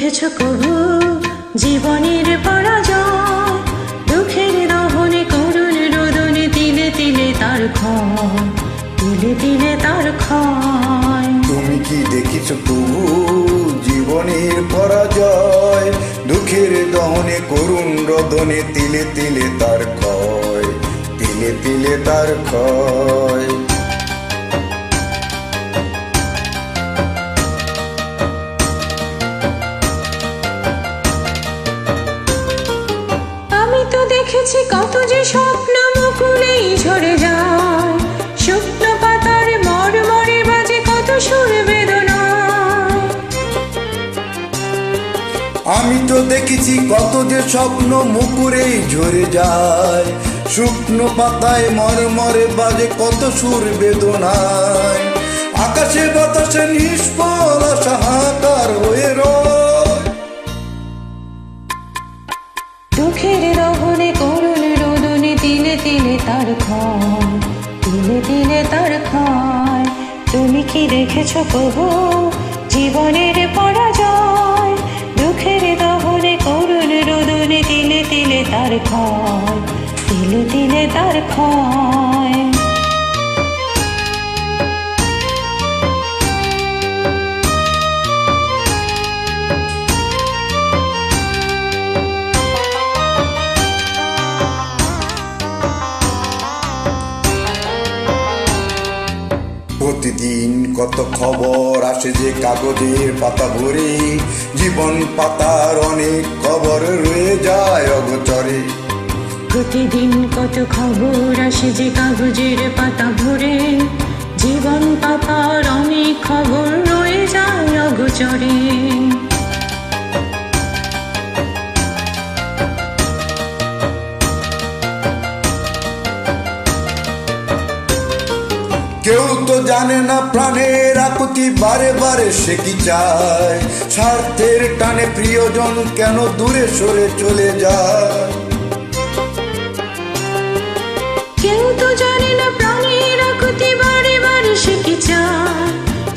দেখেছ কবু জীবনের পরাজয়? দুঃখের দহনে করুণ রোদনে তিলে তিলে তার ক্ষয়, তিলে তিলে তার ক্ষয়। তুমি কি দেখেছ কবু জীবনের পরাজয়? দুঃখের দহনে করুণ রোদনে তিলে তিলে তার ক্ষয়, তিলে তিলে তার ক্ষয়। আমি তো দেখেছি কত যে স্বপ্ন মুকুলেই ঝরে যায়, শুকনো পাতার মরমরে বাজে কত সুর বেদনায়। আমি তো দেখেছি কত যে স্বপ্ন মুকুরেই ঝরে যায়, শুকনো পাতায় মরমরে বাজে কত সুর বেদনায়। আকাশে বাতাসে নিষ্ফল হাহাকার হয়ে রয়। দুঃখের দহনে করুণ রোদনে তিলে তিলে তার ক্ষয়, তিলে তিলে তার ক্ষয়। তুমি কি দেখেছ কবু জীবনের পরাজয়? দুঃখের দহনে করুণ রোদনে তিলে তিলে তার ক্ষয়, তিলে তিলে তার ক্ষয়। প্রতিদিন কত খবর আসে যে কাগজের পাতা ভরে, জীবন পাতার অনেক খবর রয়ে যায় অগোচরে। প্রতিদিন কত খবর আসে যে কাগজের পাতা ভরে, জীবন পাতার অনেক খবর রয়ে যায় অগোচরে। কেউ তো জানে না প্রাণের আকুতি বারে বারে সে কি চায়, স্বার্থের টানে প্রিয়জন কেন দূরে সরে চলে যায়। কেউ তো জানে না প্রাণের আকুতি বারে বারে সে কি চায়,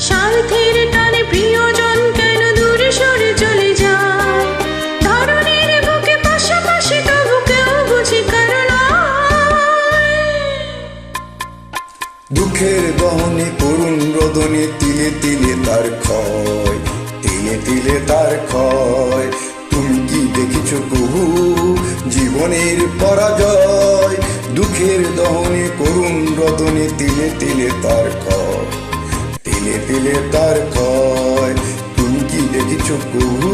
স্বার্থের টানে প্রিয়জন কেন দূরে সরে চলে যায়। ধরনের বুকে পাশাপাশি তবু কেউ বুঝি কারণ। দুঃখের দহনে করুণ রোদনে তিলে তিলে তার ক্ষয়, তিলে তিলে তার ক্ষয়। তুমি কি দেখেছ কবু জীবনের পরাজয়? দুঃখের দহনে করুণ রোদনে তিলে তিলে তার ক্ষয়, তিলে তিলে তার ক্ষয়। তুমি কি দেখেছ কবু?